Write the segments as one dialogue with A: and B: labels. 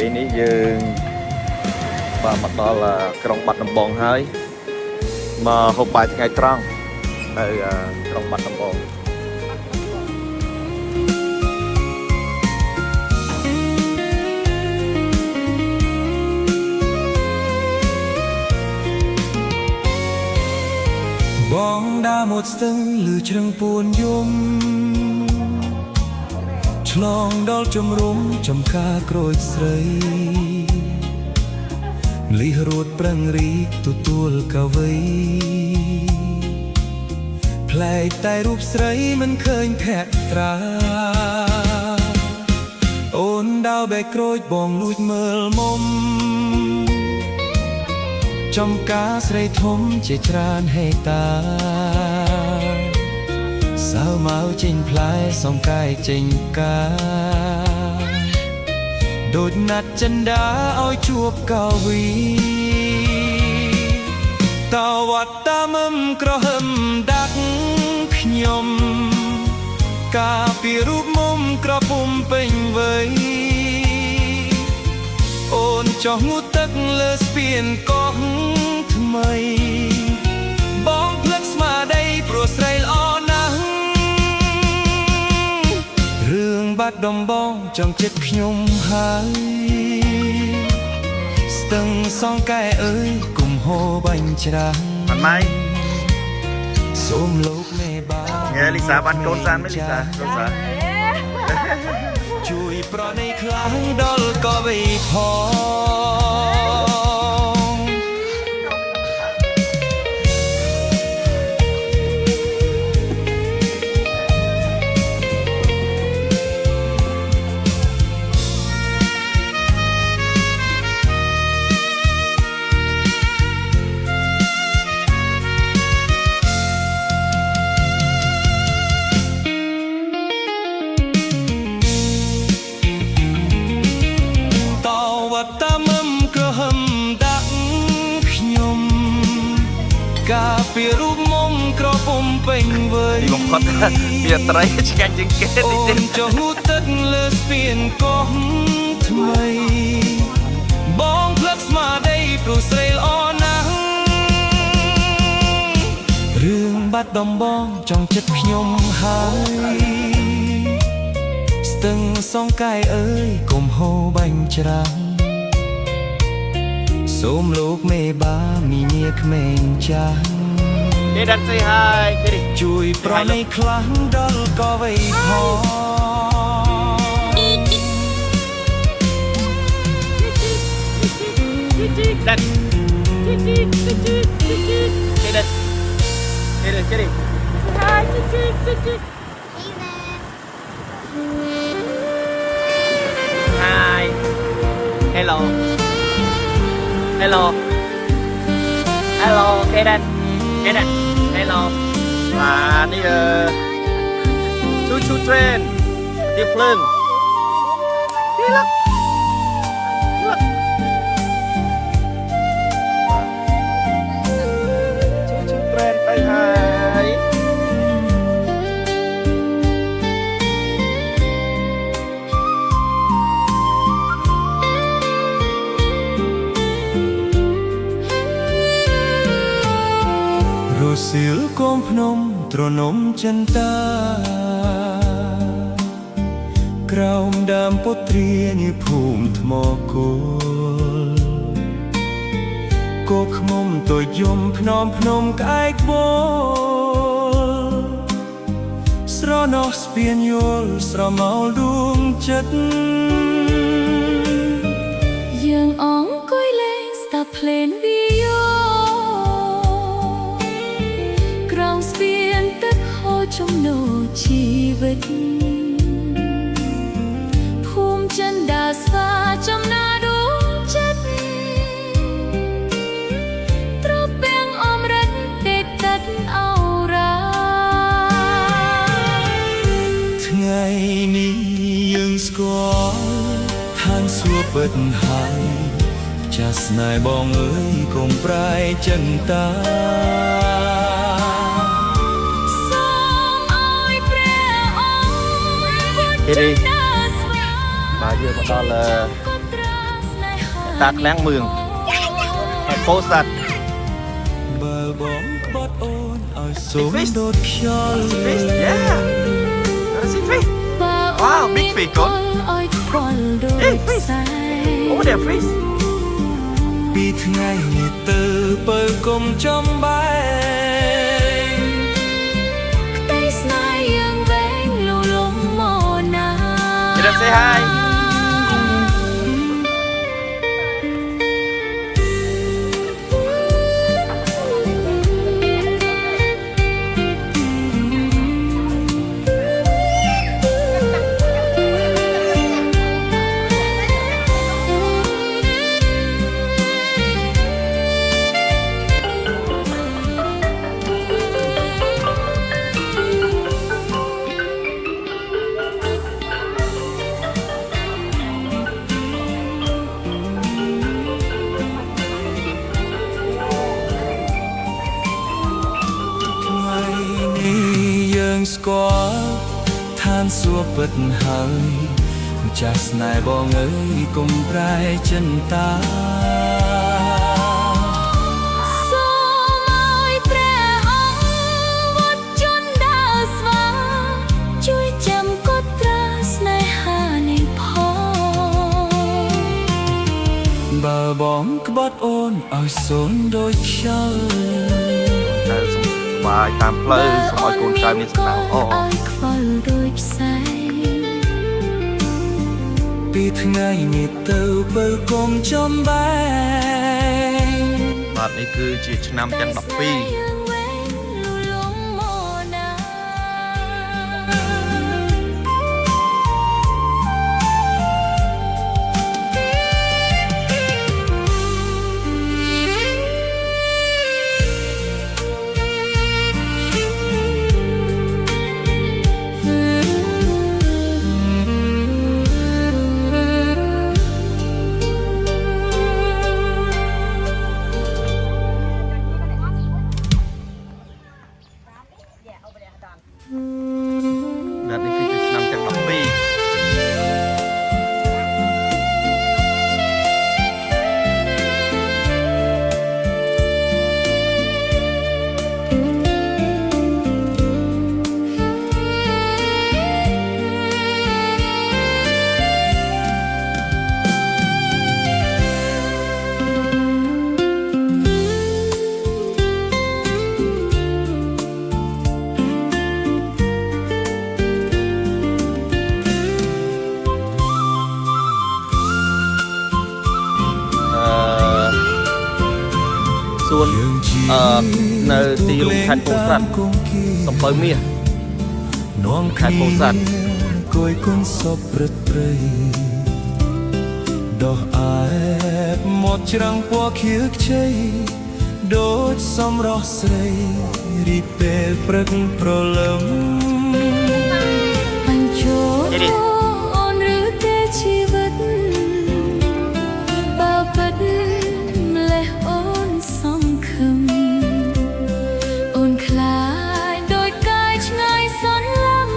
A: ពេលនេះយើងបាទមកដល់ក្រុងបាត់ដំបងហើយមកហូបបាយថ្ងៃត្រង់នៅក្រុងបាត់ដំបង
B: បងដើរមកស្ទឹងលឺជ្រឹងពួនយំឆ្លងដល់ជំរុំចំការក្រូចស្រីលីរួតប្រឹងរីកទទួលកវីផ្លែកតែរូបស្រីមិនឃើញភក្ត្រាអូនដើរបែកក្រូចបងលួចមើលមុំចំការស្រីធំជាច្រើនហេតាសៅមកចេញផ្លែសំកាយចេញកាដូចណាត់ចិនដាឲ្យជួបកវីតវត្តតាមឹមក្រហមដាក់ខ្ញុំការពីរូបមុំក្រពុំពេញវ័យអូនចោះងូតទឹកលើស្ពានកោះថ្មីបងភ្លឹកស្មារតីព្រោះស្រីល្អណាស់រឿងបាត់ដំបងចង់ចិត្តខ្ញុំហើយស្ទឹងសងកែអើយគុំហូរបាញ់ច្រាំង
A: ម៉ៃ
B: សូមលោកមេបា
A: ងែលីសាបានកូនសានមិនលីសាកូនសា
B: ជួយប្រណីខ្លាំងដល់កវីផងតាមឹមក្រហមដាក់ខ្ញុំការពីរូបមុំក្រពុំពេញវ័យ
A: បំផុតមានត្រីឆ្ងាញ់ជាងគេតិច
B: ទៀតចុះទឹកលើស្ពានកោះថ្មីបងភ្លឹកស្មារតីព្រោះស្រីល្អណាស់រឿងបាត់ដំបងចង់ចិត្តខ្ញុំហើយស្ទឹងសងកាយអើយកុំហូរបាញ់ច្រាំងសូមលោកមេបាមីញាក្មេងចាស់
A: គេដាត់ស្អីហើយគេ
B: ជួយប្រណីខ្លាំងដល់កវីផង
A: ដាត់គេដាត់គេរី
C: ហើយ
A: Hi Hello Hello Hello cái đây Hello và đi chú train tiếp lên đi lắm chú train tay hai
B: សិលកូនភ្នំទ្រនំចិនតាក្រោមដើមពុទ្រាញភូមិថ្មគោលគោខ្មុំតូចយំភ្នំក្អែកបោស្រណោះស្ពានយល់ស្រមោលដួងចិត្ត
C: យើងអង្គុយលេងស្ដាប់ភ្លេងវីយ៉ូស្ពានទឹកហូរចំណូលជីវិតភូមិចិនដាស្វាចំណាដួងចិត្តត្រពាំងអមរិតទេតិតអរ៉ា
B: ថ្ងៃនេះយើងស្គាល់ឋានសួគ៌ពិតហើយចាស់ស្នេហ៍បងអើយកុំប្រែចិនតា
A: đi bà vừaមកដល់ តាក្លាំងមឿងហេតពោធិ៍សាត់
B: បើបងក្បត់អូនឲ្យសូមដូចខ្យល់
A: fish yeah see fish
C: បើ
A: Wow, big fish កូន
C: អើយខ្វល់ដូច
A: Hey, fish.
C: ខ្សែ
A: oh there fish
B: ពីថ្ងៃនេះទៅបើគុំចំបែង
C: ផ្ទៃស្នេហ៍យើងវែងលូលំមកណា
A: Get up say hi
B: ថ្ងៃនេះយើងស្គាល់ឋានសួគ៌ពិតហើយម្ចាស់ស្នេហ៍បងអើយកុំប្រែចិន្តា
C: សូមឲ្យព្រះអង្គវត្តជន់ដើរស្វាជួយចាំកត់ត្រាស្នេហានេះផង
B: បើបងក្បត់អូនឲ្យសូនដូចខ្យល់
A: នៅសុបាយតាមផ្លូវសូមឲ្យកូនចៅមានសំណាងល្អ
C: ឲ្យខ្វល់ដូចផ្សែង
B: ពីថ្ងៃនេះទៅបើគុំចំបែង
A: បាទនេះគឺជាឆ្នាំទាំង12
C: យើងវែងលូលំមកណា
A: បាទនេះគឺជាឆ្នាំទាំង12 សួននៅទីរួមខេត្តពោធិ៍សាត់សំពៅមាស
B: នាំ
A: ខេត្តពោធិ៍សាត់
B: គួយគុណសពព្រឹកព្រៃដោះអែបមកច្រាំងពណ៌ខៀវខ្ចីដូចសម្រស់ស្រីរីពេលព្រឹកប្រលឹម
C: បញ្ចូលអូនឬទេជីវិតបើពិតម្លេះអូនសង្ឃឹមអូនខ្លាចដោយកាយឆ្ងាយសន្លឹម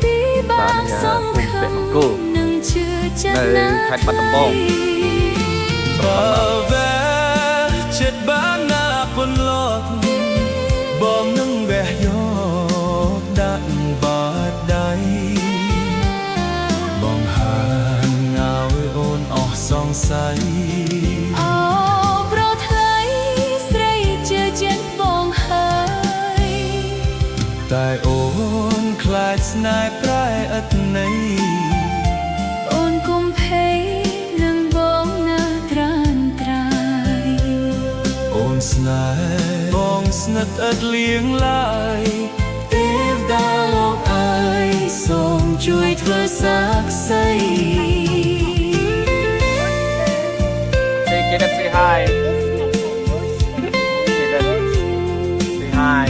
C: ពីបាងសង្ឃឹមនឹងជឿចិត្តណា
A: នៅខេត្តបាត់ដំបង
B: បើវែចិត្តបានណាពន្លត់បងនឹងវះយកដាក់បាតដៃបងហានងើយអូនអស់សង្ស័យ
C: អូប្រថ្លៃស្រីជឿចិត្តបងហើយ
B: តែអូនខ្លាចស្នេហ៍ប្រែឥតន័យ
C: អូនគុំភ័យនឹងបងនៅត្រានត្រៃ
B: អូនស្នេហ៍បងស្និទ្ធឥតលៀងឡើយទេវតាលោកអើយសូមជួយធ្វើសាក្សី
A: Say get up say hi Get up say hi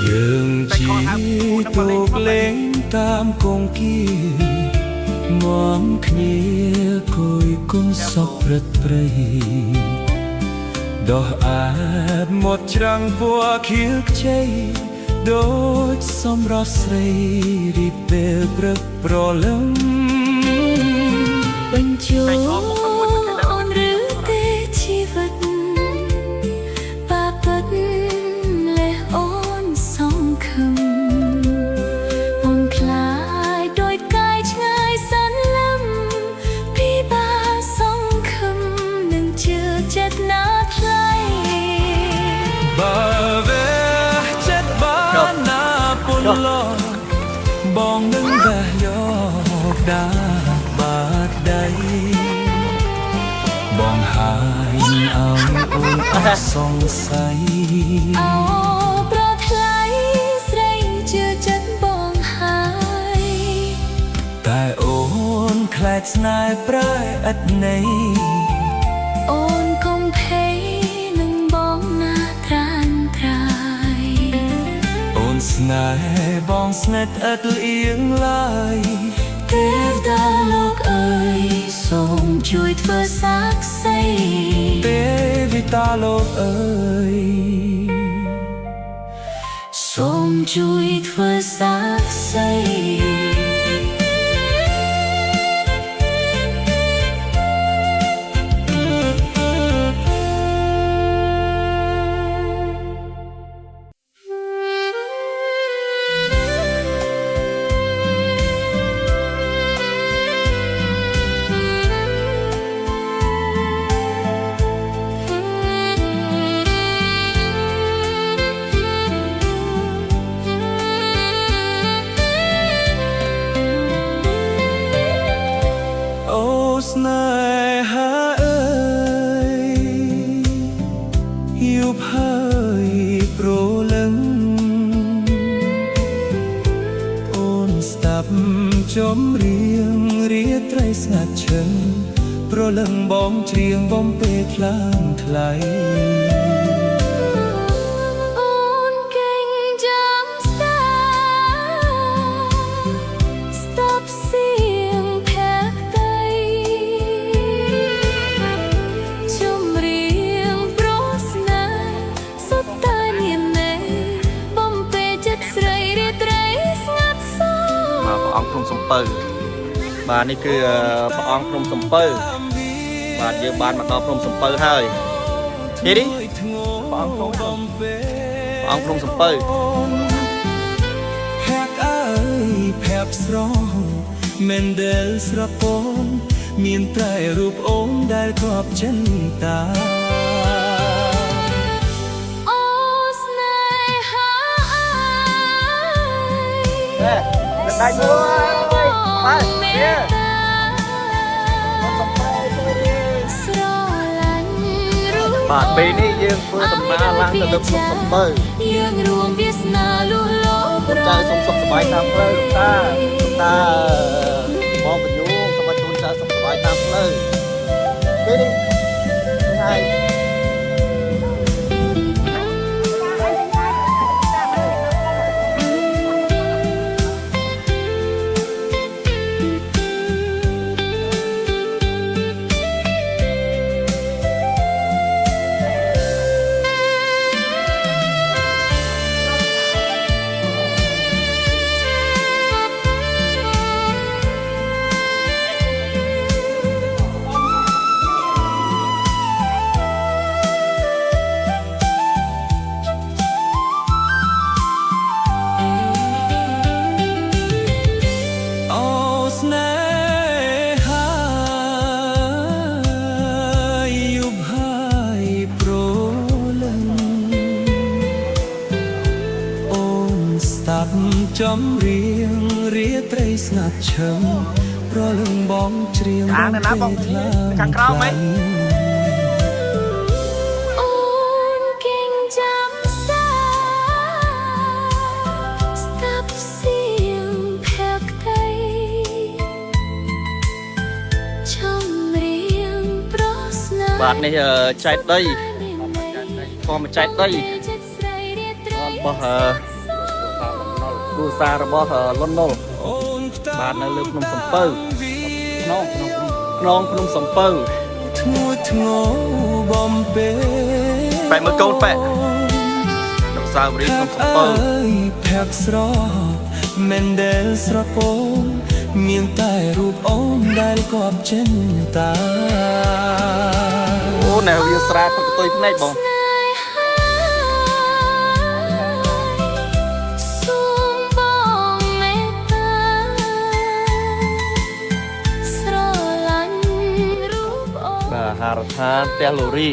B: យើងជាទូកលេងតាមគង្គាម មគ្នាគយគុំសពព្រឹកព្រៃដោះអាបមកច្រាំងពណ៌ខៀវខ្ចីដូចសម្រស់ស្រីរីពេលព្រឹកប្រលឹម
C: បញ្ចូលអូនឬទេជីវិតបាពិតលេះអូនសង្ឃឹមអូនคล้ายដោយកាយឆ្ងាយសន្លឹមពីបាសង្ឃឹមនឹងជឿចិត្តណាថ្លៃ
B: បើវេចិត្តបានណាពុនឡបងនឹងវះយកដាបាត់ដៃបងហើយឲ្យអូនអត់សង្ស័យ
C: អូប្រថ្លៃស្រីជឿចិត្តបងហើយ
B: តែអូនខ្លាចស្នេហ៍ប្រែឥតន័យ
C: អូនកុំភ័យនឹងបងណាត្រានត្រាយ
B: អូនស្នេហ៍បងស្និទ្ធឥតលៀងឡើយ
C: ទេវតាលោកអើយសូមជួយធ្វើសាក្សី
B: ទេវតាលោកអើយ
C: សូមជួយធ្វើសាក្សី
B: ស្នេហាអើយយប់ហើយប្រលឹងអូនស្ដាប់ចម្រៀងរាត្រីស្ងាត់ឈឹងប្រលឹងបងច្រៀងបំពេថ្លើមថ្លៃ
A: អង្គភ្នំសំពៅបាទនេះគឺព្រះអង្គភ្នំសំពៅបាទយើងបានមកដល់ភ្នំសំពៅហើយនេះព្រះអង្គភ្នំសំពៅ
B: ភ័ក្រអើយភ័ព្វស្រស់មិនដែលស្រពនមានតែរូបអូនដែលគ្របចិនតា
C: អូស្នេហា
A: អើយដៃមួយបាទនេះបាទពេលនេះយើងធ្វើដំណើរឡើងទៅលើភ្នំសំពៅ
C: យើងរួមវាសនាលុះលោប្រ
A: ចាសូមសុខសប្បាយតាមផ្លូវលោកតាបងបញ្ញូសូមឲ្យជូនចៅសុខសប្បាយតាមផ្លូវពេលនេះហើយ
B: ចម្រៀងរាត្រីស្ងាត់ឈឹងប្រលឹងបងច្រៀង
A: ខាងណាបងខាងក្រោមហ៎
C: អូនគិងចាំសាស្ដាប់សៀងភ័ក្រតីចម្រៀងប្រស្នា
A: បាទនេះចែកដីធម្មចែកដីរបស់គ្រួសាររបស់លន់នល់បាទនៅលើភ្នំសំពៅ นองพนมสมเปิล
B: ធ្ងួយធ្ងរបំពេ
A: แปะมือกូนแปะดอกซาวรีพนมสมเปิล
B: ភ័ក្រស្រស់មិនដែលស្រពោ មានតែរូបអូនដែលគប់ចិនតា
A: អូណែវាស្រែផឹកតុយភ្នែកបង
C: សូមបងមេត្តាស្រឡាញ់រូបអូន
A: បាទហារដ្ឋានផ្ទះលូរី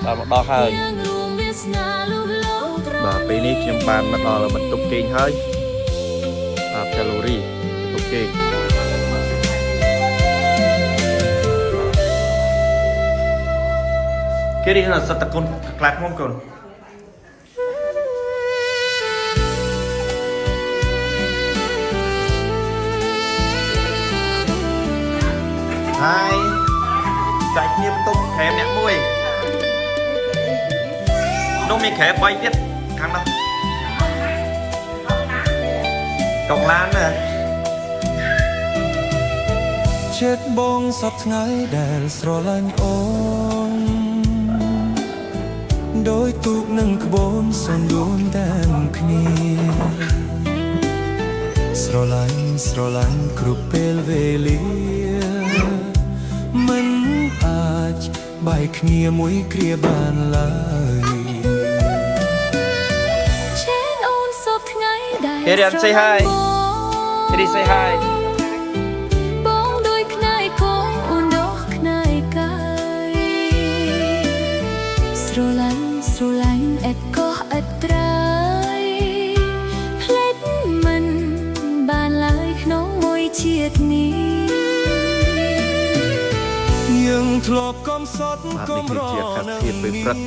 A: បានមកដល់ហើយ
C: រួមវាសនាលុះលោត្រ
A: បាទពេលនេះខ្ញុំបានមកដល់បន្ទប់គេងហើយបាទផ្ទះលូរីបន្ទប់គេងគេនេះនៅសត្វតកូនខ្លាឃ្មុំកូនហើយចែកគ្នាបន្ទប់ក្រែមអ្នកមួយនោះមានក្រែ3ទៀតខាងនោះកុកឡានណា
B: ចិត្តបងសពថ្ងៃដែលស្រឡាញ់អូនដោយទូកនឹងក្បូនសំដួនតាមគ្នាស្រឡាញ់គ្រប់ពេលវេលាមិនអាចបែកគ្នាមួយគ្រាបានឡើយ
C: ឆេនអូនសពថ្ងៃដែល
A: គេរៀន say hi គេនេះ say hi
C: បងដូចខ្នើយកូនអូនដោះខ្នើយកាយស្រឡាញ់អត់កោះអត់ត្រើយផ្លេចមិនបានឡើយក្នុងមួយជាតិនេះ
B: យើងធ្លាប់កំសត់
A: បាទ
B: កំរ
A: នេះគឺជាអាកាសធាតុពេលព្រឹក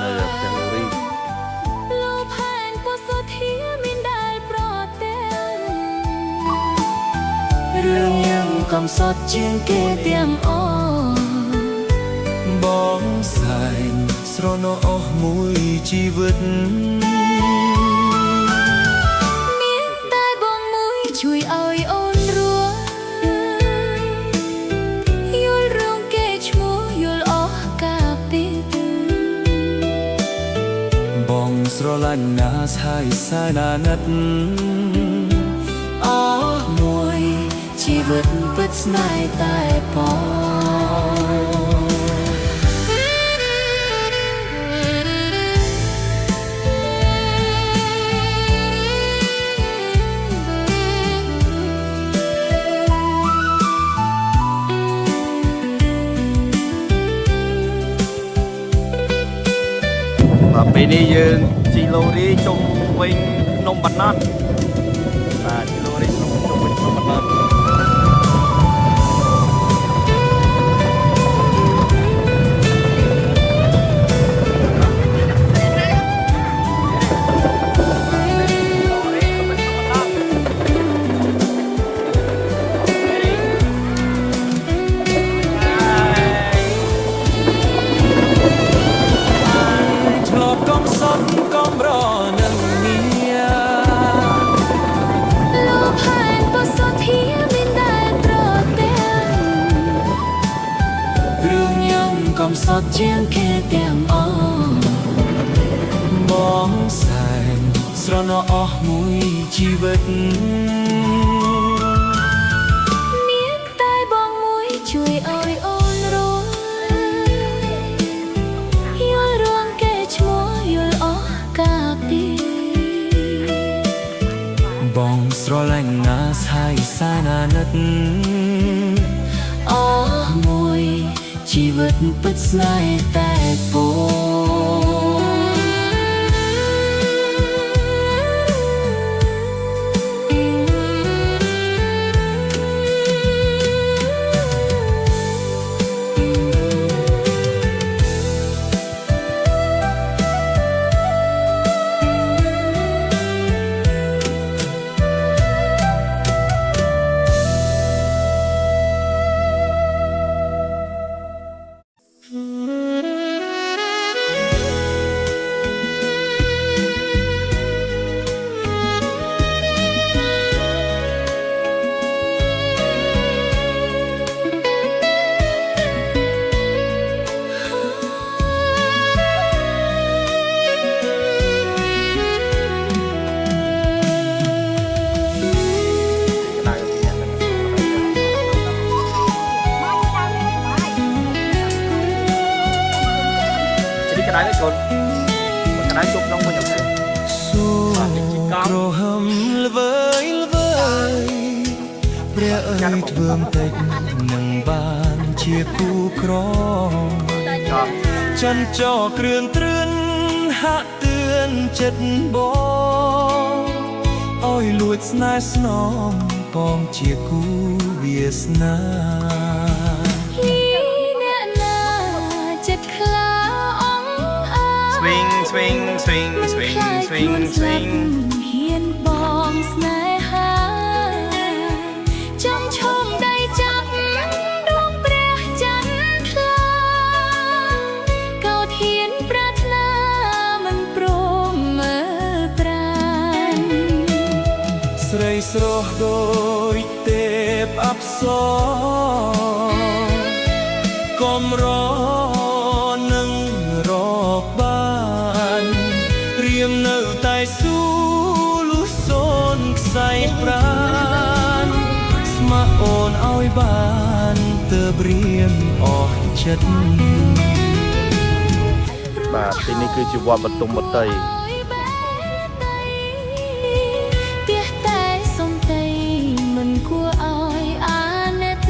A: នៅផ្ទះលូរី
C: លោកផែនពុសុធាមានដែលប្រទាំងរឿងយើងកំសត់ជាងគេទាំងអស់
B: បងសែងស្រណោអស់មួយជីវិត
C: មានតែបងមួយជួយឲ្យអូនរស់យល់រឿងគេឈ្មោះយល់អស់កាពីត
B: បងស្រឡាញ់ណាស់ហើយសាណាណិត
C: អស់មួយជីវិតពិតស្នេហ៍តែផង
A: បាទពេលនេះយើងជីឡូរីជុំវិញភ្នំបាណត់បាទជីឡូរីជុំវិញភ្នំបាណត់
B: ធ្លាប់កំសត់កំរនឹងមា
C: លោកផែនពុសុធាមានដែលប្រទាំង
B: រឿងខ្ញុំកំសត់ជាងគេទាំងអស់បងសែងស្រណោអស់មួយជីវិត
C: មានតែបងមួយជួយឲ្យអូនរស់យល់រឿងគេឈ្មោះយល់អស់កាពី
B: បងស្រឡាញ់ណាស់ហើយសាណាណិត
C: អស់មួយជីវិតពិតស្នេហ៍តែពង
B: Mm-hmm.
A: con cái đá chụp trong mình được thế
B: Xô cổ hầm vớiព្រះអើយធ្វើមតិចនឹងបានជាគូក្រងចន្ទចរគ្រឿនទ្រឿនហាក់ទឿនចិត្តបងឲ្យលួចស្នេហ៍ស្នំបងជាគូវាសនា
A: swing swing swing swing swing swing
C: ហ៊ានបងស្នេហាចំឈមដៃចាប់ដងព្រះច័ន្ទថ្លាកោធានប្រាថ្នាមិនព្រមមើលប្រាណ
B: ស្រីស្រស់ដូចទេពអប្សរកំរនឹងរកបានរៀមនៅតែស៊ូលុះសូនខ្សែប្រាណស្ម័គ្រអូនឲ្យបានទើបរៀមអស់ចិត្ត
A: បាទទីនេះគឺជាវត្តបទុមវតី
C: ទះតែសំដីមិនគួរឲ្យអាណិត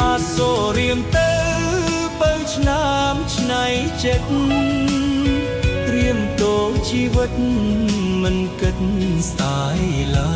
B: អាសូររៀមទៅបើឆ្នាំឆ្នៃចិត្តរៀមតោជីវិតមិនគិតស្ដាយឡើ